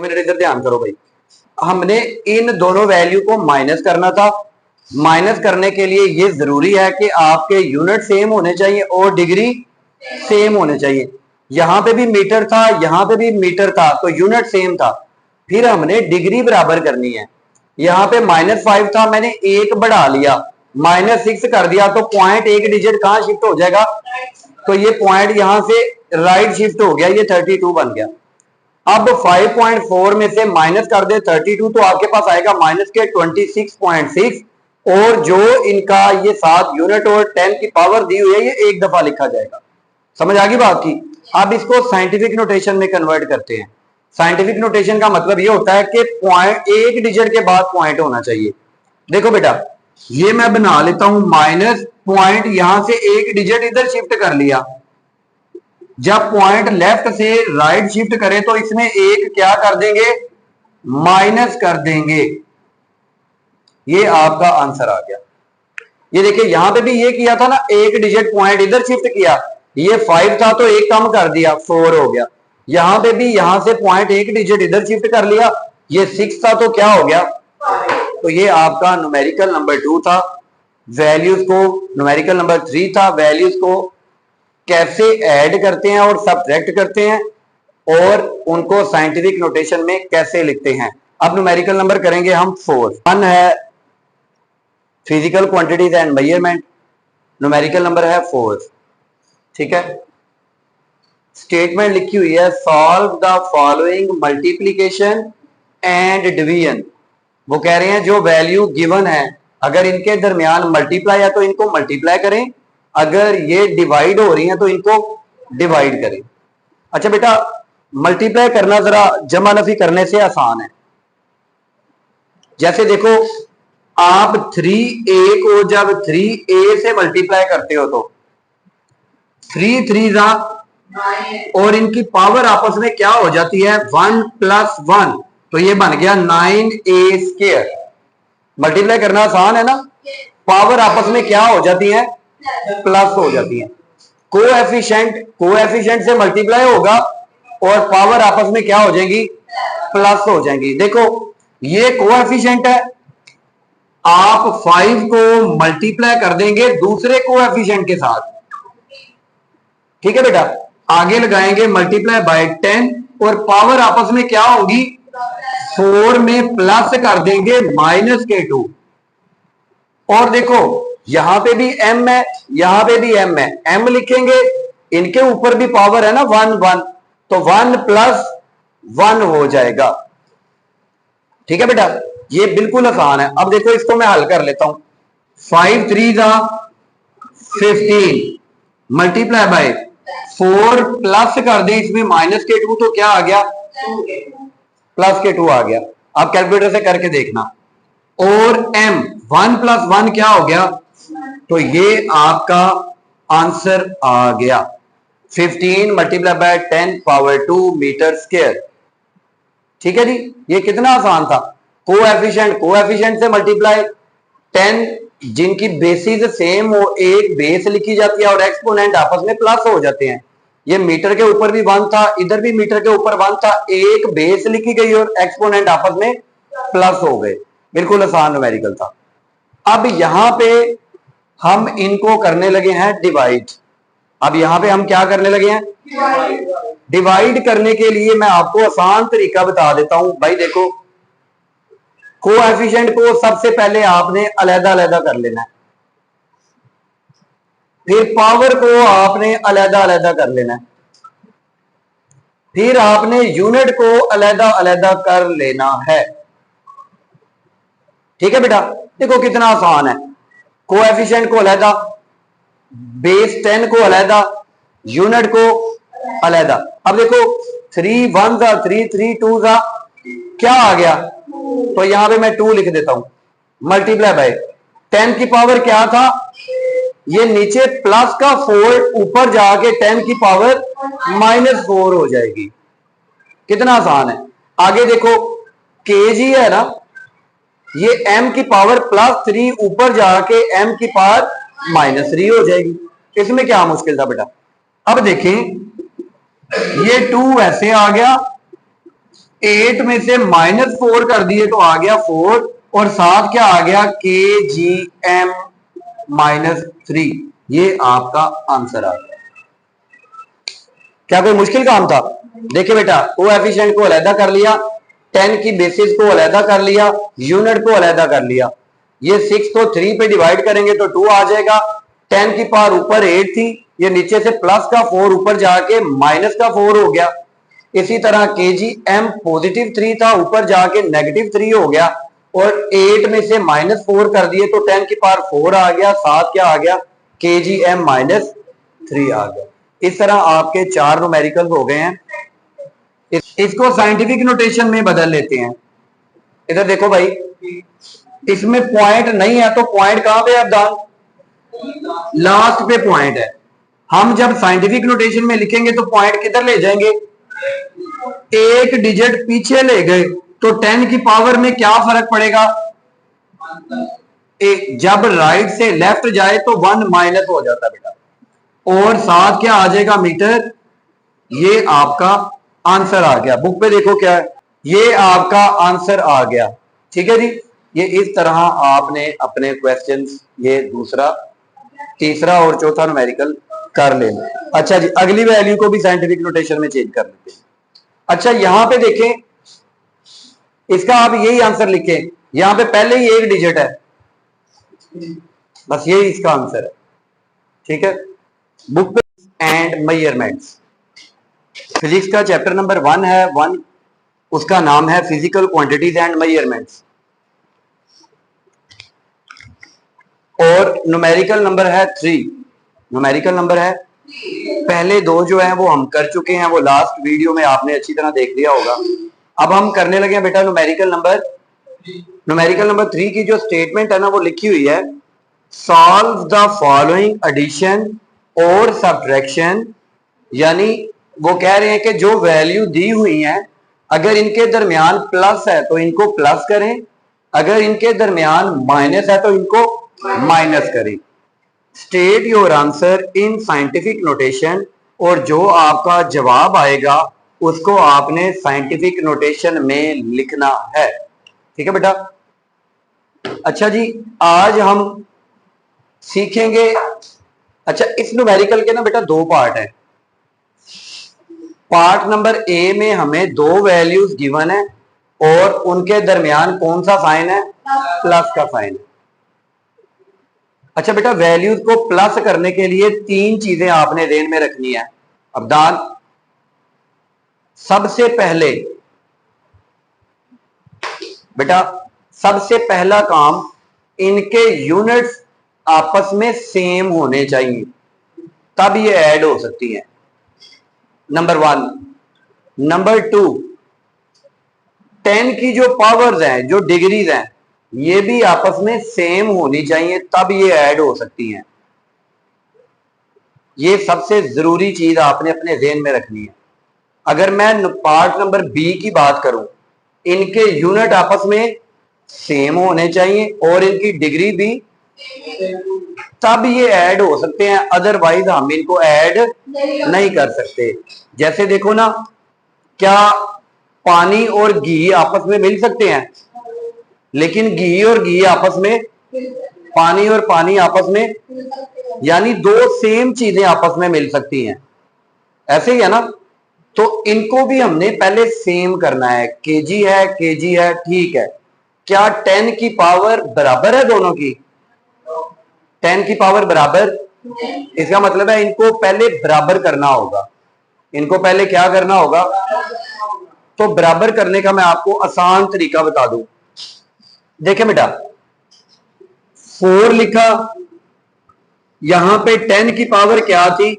मेरे इधर ध्यान करो भाई, हमने इन दोनों वैल्यू को माइनस करना था। माइनस करने के लिए ये जरूरी है कि आपके यूनिट सेम होने चाहिए और डिग्री सेम होने चाहिए। यहां पे भी मीटर था, यहां पे भी मीटर था, तो यूनिट सेम था। फिर हमने डिग्री बराबर करनी है। यहां पे -5 था, मैंने एक बढ़ा लिया, -6 कर दिया, तो पॉइंट एक डिजिट कहां शिफ्ट हो जाएगा? तो ये पॉइंट यहां से राइट शिफ्ट हो गया, ये 32 बन गया। अब 5.4 में से माइनस कर दे 32, तो आपके पास आएगा माइनस के 26.6, और जो इनका ये 7 यूनिट और 10 की पावर दी हुई है ये एक दफा लिखा जाएगा। समझ आ गई बात की? अब इसको साइंटिफिक नोटेशन में कन्वर्ट करते हैं। साइंटिफिक नोटेशन का मतलब ये होता है कि पॉइंट एक डिजिट के बाद पॉइंट होना चाहिए। देखो बेटा, ये मैं बना लेता हूं माइनस पॉइंट, यहां से एक डिजिट इधर शिफ्ट कर लिया। जब पॉइंट लेफ्ट से राइट शिफ्ट करें तो इसमें एक क्या कर देंगे? माइनस कर देंगे। ये आपका आंसर आ गया। ये देखिए यहां पे भी ये किया था ना, एक डिजिट पॉइंट इधर शिफ्ट किया, ये 5 था तो एक कम कर दिया, 4 हो गया। यहां पे भी यहां से पॉइंट एक डिजिट इधर शिफ्ट कर लिया, ये 6 था तो क्या हो गया? तो ये आपका न्यूमेरिकल नंबर 2 था। वैल्यूज को, न्यूमेरिकल नंबर 3 था, वैल्यूज को कैसे ऐड करते हैं और सब्ट्रैक्ट करते हैं और उनको साइंटिफिक नोटेशन में कैसे लिखते हैं। अब न्यूमेरिकल नंबर करेंगे हम 4। 1 है physical quantities and measurement, numerical number है 4। ठीक है, स्टेटमेंट लिखी हुई है solve the following multiplication and division. वो कह रहे हैं जो वैल्यू गिवन है अगर इनके दरमियान मल्टीप्लाई है तो इनको मल्टीप्लाई करें, अगर ये डिवाइड हो रही हैं तो इनको डिवाइड करें। अच्छा बेटा, मल्टीप्लाई करना जरा जमा नफी करने से आसान है। जैसे देखो, आप 3a को जब 3a से मल्टीप्लाई करते हो तो 3 3 और इनकी पावर आपस में क्या हो जाती है? 1 + 1, तो ये बन गया 9a²। मल्टीप्लाई करना आसान है ना? पावर आपस में क्या हो जाती है? प्लस हो जाती है। कोएफिशिएंट से मल्टीप्लाई होगा और पावर आपस में क्या हो जाएगी? प्लस हो जाएंगी। देखो ये कोएफिशिएंट है, आप 5 को मल्टीप्लाई कर देंगे दूसरे कोएफिशिएंट के साथ। ठीक है बेटा, आगे लगाएंगे मल्टीप्लाई बाय 10 और पावर आपस में क्या होगी? 4 में प्लस कर देंगे -2। और देखो यहां पे भी m है, यहां पे भी m है, m लिखेंगे, इनके ऊपर भी पावर है ना 1 1, तो 1 + 1 हो जाएगा। ठीक है बेटा, ये बिल्कुल आसान है। अब देखो इसको मैं हल कर लेता हूं। 5 3 15 मल्टीप्लाई बाय 4 प्लस कर दें इसमें -2, तो क्या आ गया? +2 आ गया। अब कैलकुलेटर से करके देखना। और m 1 + 1 क्या हो गया? तो ये आपका आंसर आ गया 15 multiply by 10 power 2 metre square. ठीक है जी, ये कितना आसान था। कोएफिशिएंट से मल्टीप्लाई, 10 जिनकी बेसिस सेम हो एक बेस लिखी जाती है और एक्सपोनेंट आपस में प्लस हो जाते हैं। ये मीटर के ऊपर भी 1 था, इधर भी मीटर के ऊपर 1 था, एक बेस लिखी गई और एक्सपोनेंट आपस में प्लस हो गए। बिल्कुल आसान न्यूमेरिकल था। अब यहां पे हम इनको करने लगे हैं डिवाइड। अब यहां पे हम क्या करने लगे हैं? डिवाइड करने के लिए मैं आपको आसान तरीका बता देता हूं भाई। देखो, कोएफिशिएंट को सबसे पहले आपने अलग-अलग कर लेना है, फिर पावर को आपने अलग-अलग कर लेना है, फिर आपने यूनिट को अलग-अलग कर लेना है। ठीक है बेटा, देखो कितना आसान है। कोएफिशिएंट को अलग, बेस 10 को अलग, यूनिट को अलग। अब देखो 3 1 3 3 2 क्या आ गया? तो यहां पे मैं 2 लिख देता हूं, मल्टीप्लाई बाय 10 की पावर क्या था? ये नीचे प्लस का 4 ऊपर जाके 10 की पावर -4 हो जाएगी। कितना आसान है। आगे देखो kg है ना, ये m की पावर +3 ऊपर जाके m की पावर -3 हो जाएगी। इसमें क्या मुश्किल था बेटा? अब देखें, ये 2 ऐसे आ गया, 8 में से -4 कर दिए तो आ गया 4 और साथ क्या आ गया KGM -3। ये आपका आंसर आ गया। क्या कोई मुश्किल काम था? देखिए बेटा, कोएफिशिएंट को अलहदा कर लिया, 10 की बेसिस को अलहदा कर लिया, यूनिट को अलहदा कर लिया। ये 6 को 3 पे डिवाइड करेंगे तो 2 आ जाएगा। 10 की पावर ऊपर 8 थी, ये नीचे से प्लस का 4 ऊपर जाके माइनस का 4 हो गया। इसी तरह KGM +3 था, ऊपर जाके -3 हो गया और 8 में से -4 कर दिए तो 10 की पावर 4 आ गया, साथ क्या आ गया KGM -3 आ गया। इस तरह आपके 4 न्यूमेरिकल हो गए हैं। इसको साइंटिफिक नोटेशन में बदल लेते हैं। इधर देखो भाई, इसमें पॉइंट नहीं है तो पॉइंट कहां पे है अब्दाल? लास्ट पे पॉइंट है। हम जब साइंटिफिक नोटेशन में लिखेंगे तो पॉइंट किधर ले जाएंगे? एक डिजिट पीछे ले गए तो 10 की पावर में क्या फर्क पड़ेगा? जब राइट से लेफ्ट जाए तो 1 माइनस हो जाता है बेटा, और साथ क्या आ जाएगा मीटर। ये आपका आंसर आ गया। बुक पे देखो क्या है, ये आपका आंसर आ गया। ठीक है जी, ये इस तरह आपने अपने क्वेश्चंस ये दूसरा, तीसरा और चौथा न्यूमेरिकल कर लेना। अच्छा जी, अगली वैल्यू को भी साइंटिफिक नोटेशन में चेंज कर लेते हैं। अच्छा, यहां पे देखें, इसका आप यही आंसर लिखें। यहां पे पहले ही एक डिजिट है, बस यही इसका आंसर है। ठीक है, बुक पे एंड मेजरमेंट्स, फिजिक्स का चैप्टर नंबर 1 है, 1 उसका नाम है फिजिकल क्वांटिटीज एंड मेजरमेंट्स, और न्यूमेरिकल नंबर है 3। न्यूमेरिकल नंबर है, पहले 2 जो है वो हम कर चुके हैं, वो लास्ट वीडियो में आपने अच्छी तरह देख लिया होगा। अब हम करने लगे हैं बेटा न्यूमेरिकल नंबर 3 की जो स्टेटमेंट है ना वो लिखी हुई है, सॉल्व द फॉलोइंग एडिशन और सब्ट्रैक्शन। यानी वो कह रहे हैं कि जो वैल्यू दी हुई है, अगर इनके दरमियान प्लस है तो इनको प्लस करें, अगर इनके दरमियान माइनस है तो इनको माइनस करें। State your answer in scientific notation, और जो आपका जवाब आएगा उसको आपने साइंटिफिक नोटेशन में लिखना है। ठीक है बेटा। अच्छा जी, आज हम सीखेंगे, अच्छा इस न्यूमेरिकल के ना बेटा 2 पार्ट है। पार्ट नंबर ए में हमें 2 वैल्यूज गिवन है और उनके दरमियान कौन सा साइन है? प्लस का साइन है। अच्छा बेटा, वैल्यूज को प्लस करने के लिए 3 चीजें आपने ध्यान में रखनी है। अब्दाल, सबसे पहले बेटा, सबसे पहला काम, इनके यूनिट्स आपस में सेम होने चाहिए, तब ये ऐड हो सकती हैं। नंबर 1। नंबर 2, 10 की जो पावर्स हैं, जो डिग्रीज हैं, ये भी आपस में सेम होनी चाहिए, तब ये ऐड हो सकती हैं। ये सबसे जरूरी चीज आपने अपने ज़हन में रखनी है। अगर मैं पार्ट नंबर बी की बात करूं, इनके यूनिट आपस में सेम होने चाहिए और इनकी डिग्री भी, तब ये ऐड हो सकते हैं, अदरवाइज हम इनको ऐड नहीं कर सकते। जैसे देखो ना, क्या पानी और घी आपस में मिल सकते हैं? लेकिन घी और घी आपस में, पानी और पानी आपस में, यानी 2 सेम चीजें आपस में मिल सकती हैं, ऐसे ही है ना। तो इनको भी हमने पहले सेम करना है। केजी है, ठीक है। क्या 10 की पावर बराबर है दोनों की? 10 की पावर बराबर, इसका मतलब है इनको पहले बराबर करना होगा। इनको पहले क्या करना होगा? तो बराबर करने का मैं आपको आसान तरीका बता दूं। देखें बेटा, 4 लिखा, यहां पे 10 की पावर क्या थी?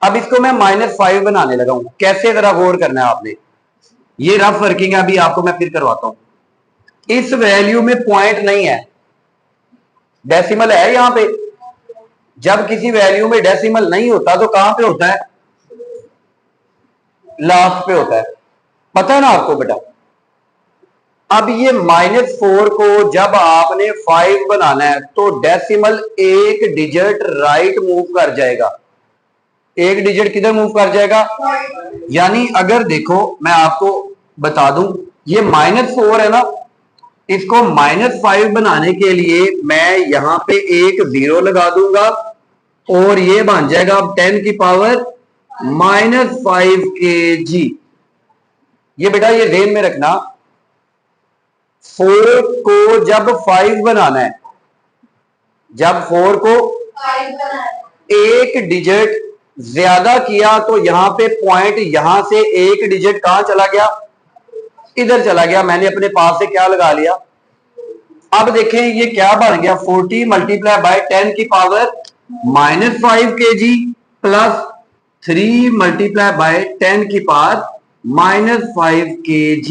अब इसको मैं -5 बनाने लगा हूं। कैसे, जरा गौर करना है आपने। ये रफ वर्किंग है, अभी आपको मैं फिर करवाता हूं। इस वैल्यू में पॉइंट नहीं है, डेसिमल है यहां पे। जब किसी वैल्यू में डेसिमल नहीं होता तो कहां पे होता है? लास्ट पे होता है, पता है ना आपको बेटा। अब ये -4 को जब आपने 5 बनाना है तो डेसिमल एक डिजिट राइट मूव कर जाएगा। एक डिजिट किधर मूव कर जाएगा, यानी अगर देखो मैं आपको बता दूं, ये -4 है ना, इसको -5 बनाने के लिए मैं यहां पे एक 0 लगा दूंगा और ये बन जाएगा 10 की पावर -5 kg। ये बेटा ये ध्यान में रखना, 4 को जब 5 बनाना है, जब 4 को एक डिजिट ज्यादा किया तो यहां पे पॉइंट, यहां से एक डिजिट कहां चला गया, इधर चला गया, मैंने अपने पास से क्या लगा लिया। अब देखें ये क्या बन गया, 40 मल्टीप्लाई बाय 10 की power -5 kg plus 3 multiply by 10 की पावर -5 kg।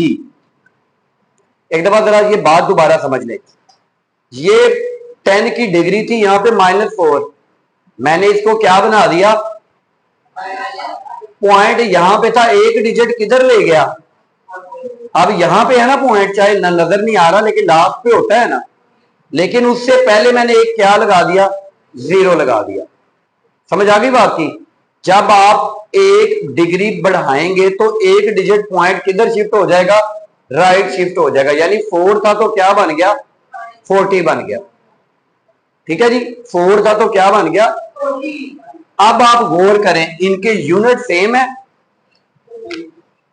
एक दफा जरा ये बात दोबारा समझ ले, ये 10 की डिग्री थी, यहां पे -4, मैंने इसको क्या बना दिया, पॉइंट यहां पे था, एक डिजिट किधर ले गया, अब यहां पे है ना पॉइंट, चाहे नजर नहीं आ रहा लेकिन लास्ट पे होता है ना, लेकिन उससे पहले मैंने एक क्या लगा दिया, 0 लगा दिया। समझ आ गई बात की, जब आप एक डिग्री बढ़ाएंगे तो एक डिजिट पॉइंट किधर शिफ्ट हो जाएगा, राइट शिफ्ट हो जाएगा, यानी 4 था तो क्या बन गया, 40 बन गया। ठीक है जी, 4 था तो क्या बन गया। अब आप गौर करें, इनके यूनिट सेम है,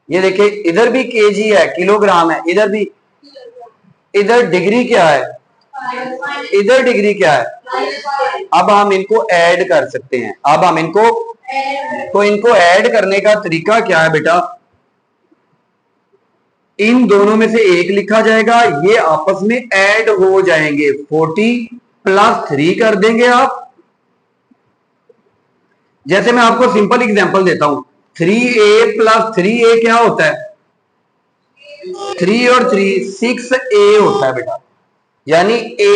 ये देखिए इधर भी केजी है, किलोग्राम है, इधर भी, इधर डिग्री क्या है, इधर डिग्री क्या है। अब हम इनको ऐड कर सकते हैं, अब हम इनको, तो इनको ऐड करने का तरीका क्या है बेटा, इन दोनों में से एक लिखा जाएगा, ये आपस में ऐड हो जाएंगे, 40 प्लस 3 कर देंगे आप। जैसे मैं आपको सिंपल एग्जांपल देता हूं, 3a प्लस 3a क्या होता है, 3 और 3 6a होता है बेटा, यानी a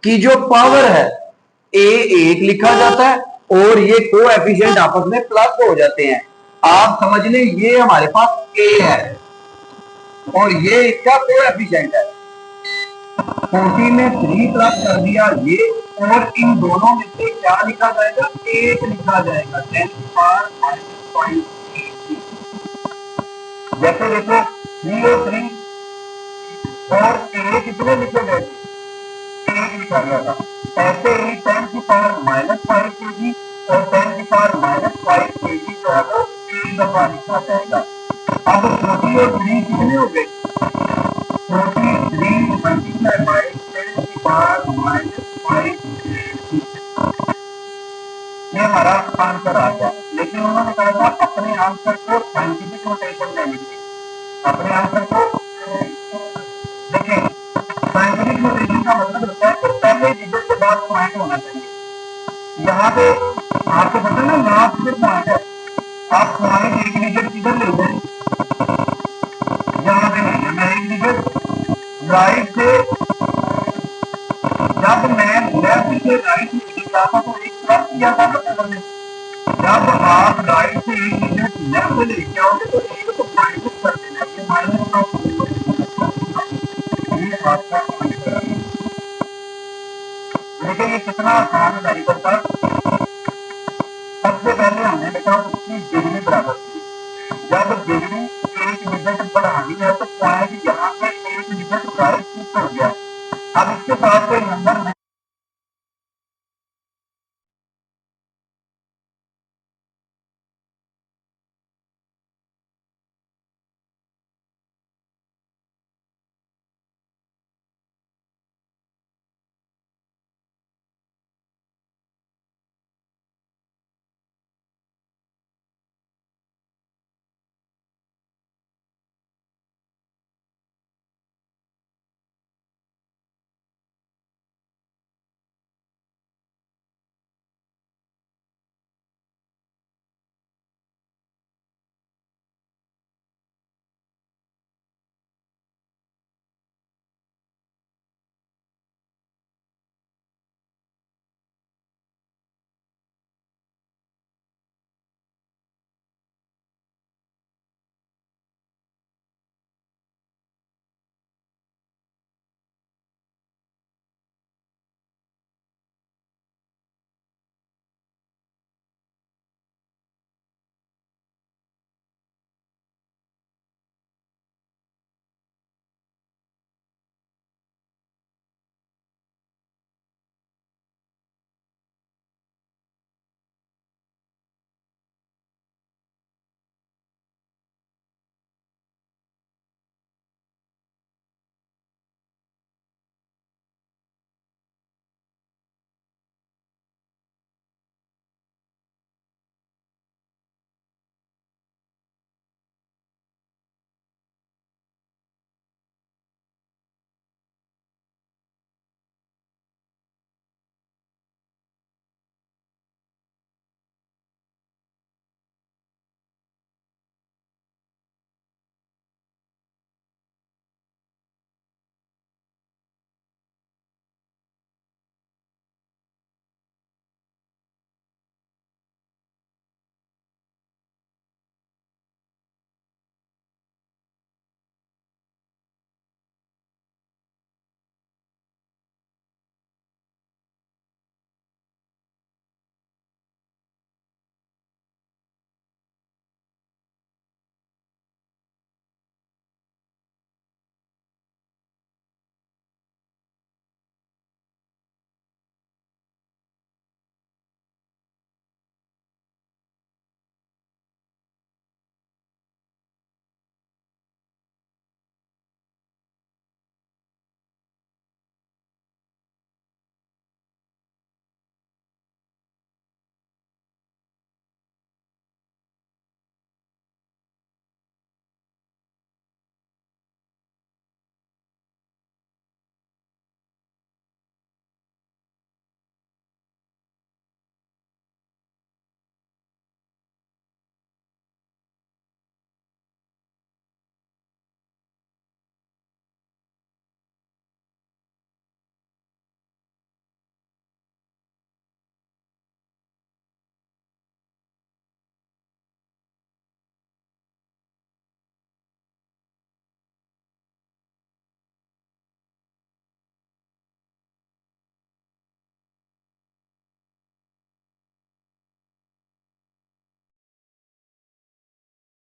की जो पावर है a 1 लिखा जाता है और ये कोएफिशिएंट आपस में प्लस हो जाते हैं। आप समझ लें ये हमारे पास a है और ये इसका कोएफिशिएंट है, 40 में 3 प्लस कर दिया ये, और इन दोनों में से क्या लिखा जाएगा, 1 लिखा जाएगा, 10 की पावर -5 kg। जैसे देखो 3 और 3 और 1 कितने लिखे गए, 1 लिखा गया था, ऐसे ही 10 की पावर -5 kg और 10 की पावर -5 kg जो है वो एक दफा लिखा जाएगा। अब 40 और 3 कितने हो गए, 43 मल्टीप्लाई बाय 10 की पावर -5 kg, ये हमारा आंसर आ गया। लेकिन उन्होंने कहा था अपने आंसर को साइंटिफिक नोटेशन में लिखिए, अपने आंसर को देखिए, साइंटिफिक नोटेशन का मतलब होता है कि पहले डिजिट के बाद पॉइंट होना चाहिए। यहाँ पे आपको पता ना लास्ट में पॉइंट है, आप पॉइंट एक डिजिट किधर ले जाए, यहाँ पे नहीं है, मैं एक डिजिट राइट से, जब मैं लेफ्ट से राइट में निकला था तो एक प्लस किया था ना पेपर में, जब आप राइट से एक डिजिट लेफ्ट में लेके आओगे तो एक तो माइनस कर देना, ये माइनस का ये आपका पॉइंट है। लेकिन ये कितना आसान है करता, सबसे पहले हमने बेटा उसकी डिग्री बराबर की, जब डिग्री एक डिजिट बढ़ानी है तो पॉइंट यहाँ पे एक डिजिट राइट शिफ्ट हो गया। अब इसके साथ कोई नंबर